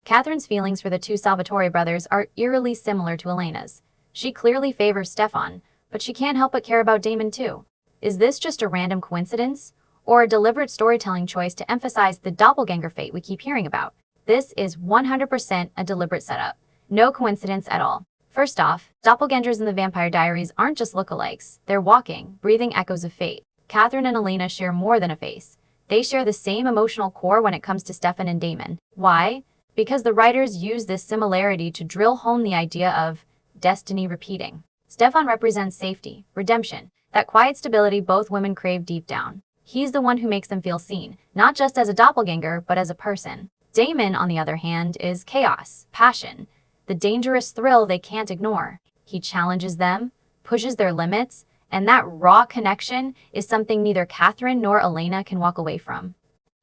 Catherine's feelings for the two Salvatore brothers are eerily similar to Elena's. She clearly favors Stefan, but she can't help but care about Damon too. Is this just a random coincidence? Or a deliberate storytelling choice to emphasize the doppelganger fate we keep hearing about? This is 100% a deliberate setup. No coincidence at all. First off, doppelgangers in the Vampire Diaries aren't just lookalikes. They're walking, breathing echoes of fate. Katherine and Elena share more than a face. They share the same emotional core when it comes to Stefan and Damon. Why? Because the writers use this similarity to drill home the idea of destiny repeating. Stefan represents safety, redemption, that quiet stability both women crave deep down. He's the one who makes them feel seen, not just as a doppelganger, but as a person. Damon, on the other hand, is chaos, passion, the dangerous thrill they can't ignore. He challenges them, pushes their limits, and that raw connection is something neither Katherine nor Elena can walk away from.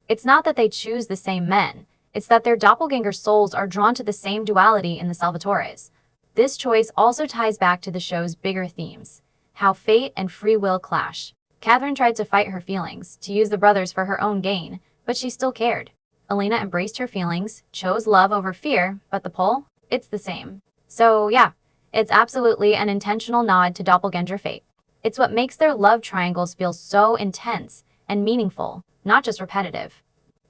It's not that they choose the same men, it's that their doppelganger souls are drawn to the same duality in the Salvatores. This choice also ties back to the show's bigger themes, how fate and free will clash. Katherine tried to fight her feelings, to use the brothers for her own gain, but she still cared. Elena embraced her feelings, chose love over fear, but the pull? It's the same. So yeah, it's absolutely an intentional nod to doppelganger fate. It's what makes their love triangles feel so intense and meaningful, not just repetitive.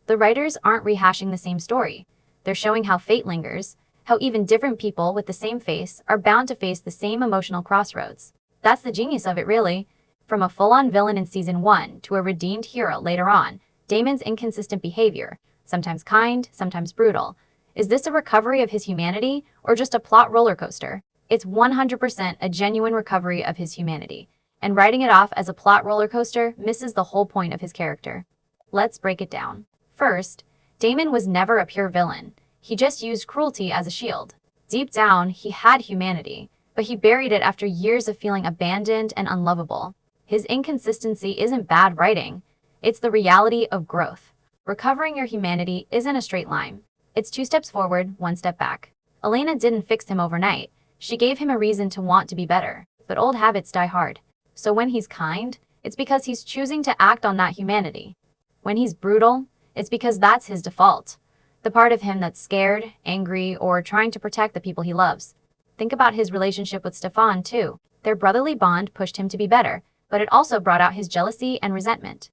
The writers aren't rehashing the same story. They're showing how fate lingers, how even different people with the same face are bound to face the same emotional crossroads. That's the genius of it, really. From a full-on villain in season 1 to a redeemed hero later on, Damon's inconsistent behavior, sometimes kind, sometimes brutal. Is this a recovery of his humanity or just a plot roller coaster? It's 100% a genuine recovery of his humanity, and writing it off as a plot roller coaster misses the whole point of his character. Let's break it down. First, Damon was never a pure villain. He just used cruelty as a shield. Deep down, he had humanity, but he buried it after years of feeling abandoned and unlovable. His inconsistency isn't bad writing. It's the reality of growth. Recovering your humanity isn't a straight line. It's 2 steps forward, 1 step back. Elena didn't fix him overnight. She gave him a reason to want to be better. But old habits die hard. So when he's kind, it's because he's choosing to act on that humanity. When he's brutal, it's because that's his default. The part of him that's scared, angry, or trying to protect the people he loves. Think about his relationship with Stefan, too. Their brotherly bond pushed him to be better, but it also brought out his jealousy and resentment.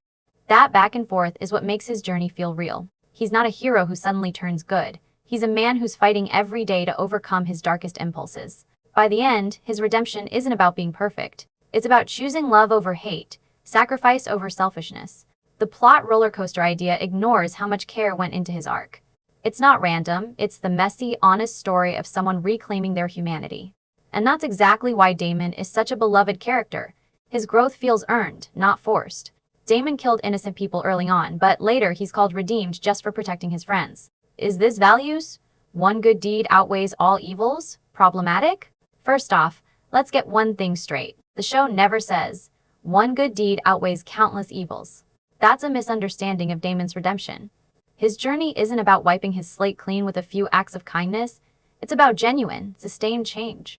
That back and forth is what makes his journey feel real. He's not a hero who suddenly turns good. He's a man who's fighting every day to overcome his darkest impulses. By the end, his redemption isn't about being perfect. It's about choosing love over hate, sacrifice over selfishness. The plot roller coaster idea ignores how much care went into his arc. It's not random, it's the messy, honest story of someone reclaiming their humanity. And that's exactly why Damon is such a beloved character. His growth feels earned, not forced. Damon killed innocent people early on, but later he's called redeemed just for protecting his friends. Is this values? One good deed outweighs all evils? Problematic? First off, let's get one thing straight. The show never says, one good deed outweighs countless evils. That's a misunderstanding of Damon's redemption. His journey isn't about wiping his slate clean with a few acts of kindness. It's about genuine, sustained change.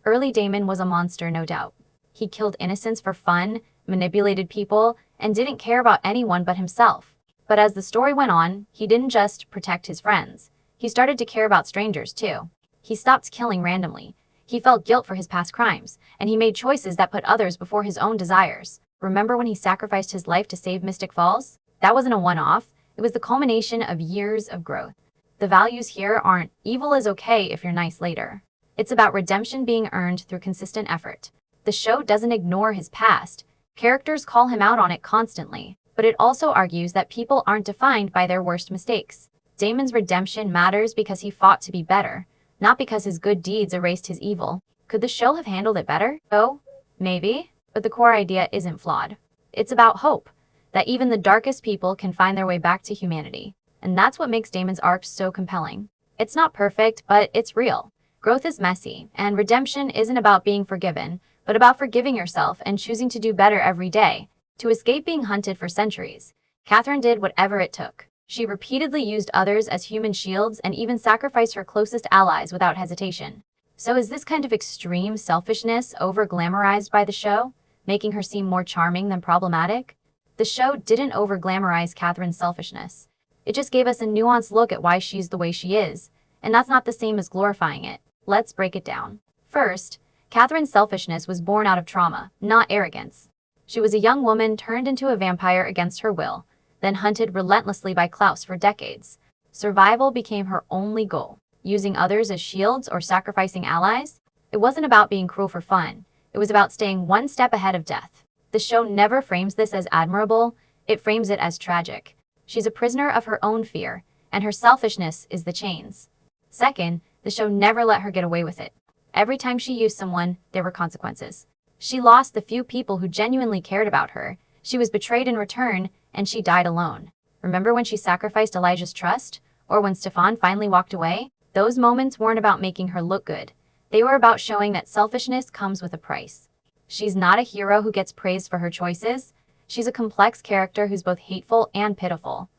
Early Damon was a monster, no doubt. He killed innocents for fun, manipulated people, and didn't care about anyone but himself. But as the story went on, he didn't just protect his friends. He started to care about strangers, too. He stopped killing randomly. He felt guilt for his past crimes, and he made choices that put others before his own desires. Remember when he sacrificed his life to save Mystic Falls? That wasn't a one-off. It was the culmination of years of growth. The values here aren't evil is okay if you're nice later. It's about redemption being earned through consistent effort. The show doesn't ignore his past. Characters call him out on it constantly, but it also argues that people aren't defined by their worst mistakes. Damon's redemption matters because he fought to be better, not because his good deeds erased his evil. Could the show have handled it better? Oh, maybe, but the core idea isn't flawed. It's about hope, that even the darkest people can find their way back to humanity. And that's what makes Damon's arc so compelling. It's not perfect, but it's real. Growth is messy, and redemption isn't about being forgiven, but about forgiving yourself and choosing to do better every day. To escape being hunted for centuries, Katherine did whatever it took. She repeatedly used others as human shields and even sacrificed her closest allies without hesitation. So is this kind of extreme selfishness over-glamorized by the show, making her seem more charming than problematic? The show didn't over-glamorize Katherine's selfishness. It just gave us a nuanced look at why she's the way she is, and that's not the same as glorifying it. Let's break it down. First, Katherine's selfishness was born out of trauma, not arrogance. She was a young woman turned into a vampire against her will, then hunted relentlessly by Klaus for decades. Survival became her only goal. Using others as shields or sacrificing allies, it wasn't about being cruel for fun. It was about staying one step ahead of death. The show never frames this as admirable, it frames it as tragic. She's a prisoner of her own fear, and her selfishness is the chains. Second, the show never let her get away with it. Every time she used someone, there were consequences. She lost the few people who genuinely cared about her, she was betrayed in return, and she died alone. Remember when she sacrificed Elijah's trust? Or when Stefan finally walked away? Those moments weren't about making her look good. They were about showing that selfishness comes with a price. She's not a hero who gets praised for her choices. She's a complex character who's both hateful and pitiful.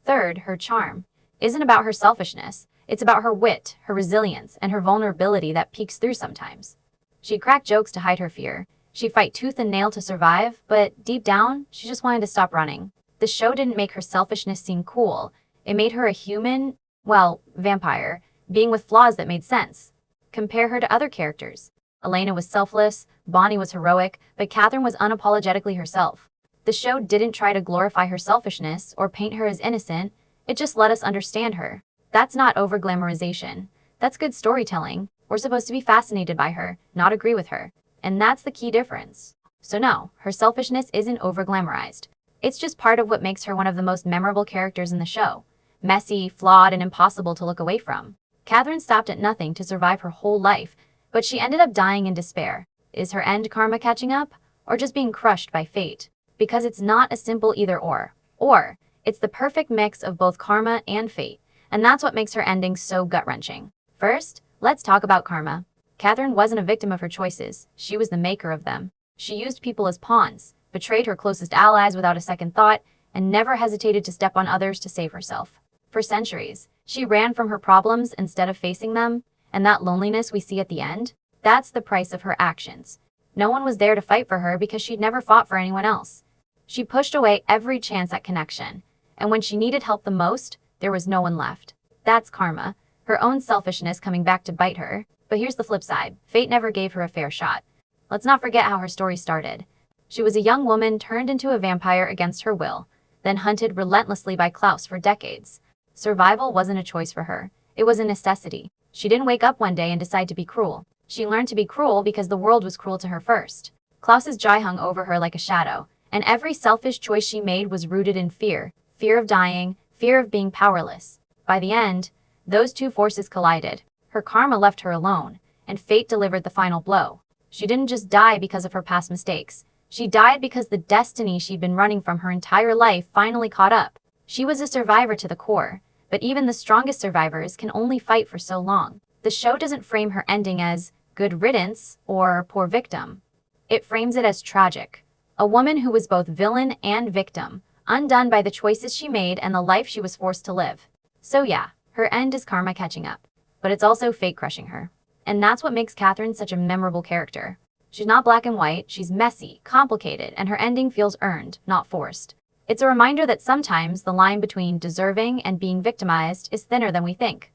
Third, her charm isn't about her selfishness. It's about her wit, her resilience, and her vulnerability that peeks through sometimes. She'd crack jokes to hide her fear. She'd fight tooth and nail to survive, but deep down, she just wanted to stop running. The show didn't make her selfishness seem cool. It made her a human, well, vampire, being with flaws that made sense. Compare her to other characters. Elena was selfless, Bonnie was heroic, but Katherine was unapologetically herself. The show didn't try to glorify her selfishness or paint her as innocent, it just let us understand her. That's not over-glamorization. That's good storytelling. We're supposed to be fascinated by her, not agree with her. And that's the key difference. So no, her selfishness isn't over-glamorized. It's just part of what makes her one of the most memorable characters in the show. Messy, flawed, and impossible to look away from. Katherine stopped at nothing to survive her whole life, but she ended up dying in despair. Is her end karma catching up? Or just being crushed by fate? Because it's not a simple either-or. Or, it's the perfect mix of both karma and fate. And that's what makes her ending so gut-wrenching. First, let's talk about karma. Katherine wasn't a victim of her choices. She was the maker of them. She used people as pawns, betrayed her closest allies without a second thought, and never hesitated to step on others to save herself. For centuries, she ran from her problems instead of facing them, and that loneliness we see at the end, that's the price of her actions. No one was there to fight for her because she'd never fought for anyone else. She pushed away every chance at connection, and when she needed help the most, there was no one left. That's karma, her own selfishness coming back to bite her. But here's the flip side, fate never gave her a fair shot. Let's not forget how her story started. She was a young woman turned into a vampire against her will, then hunted relentlessly by Klaus for decades. Survival wasn't a choice for her, it was a necessity. She didn't wake up one day and decide to be cruel. She learned to be cruel because the world was cruel to her first. Klaus's joy hung over her like a shadow, and every selfish choice she made was rooted in fear. Fear of dying, fear of being powerless. By the end, those two forces collided. Her karma left her alone, and fate delivered the final blow. She didn't just die because of her past mistakes. She died because the destiny she'd been running from her entire life finally caught up. She was a survivor to the core, but even the strongest survivors can only fight for so long. The show doesn't frame her ending as good riddance or poor victim. It frames it as tragic. A woman who was both villain and victim, undone by the choices she made and the life she was forced to live. So yeah, her end is karma catching up, but it's also fate crushing her. And that's what makes Katherine such a memorable character. She's not black and white, she's messy, complicated, and her ending feels earned, not forced. It's a reminder that sometimes the line between deserving and being victimized is thinner than we think.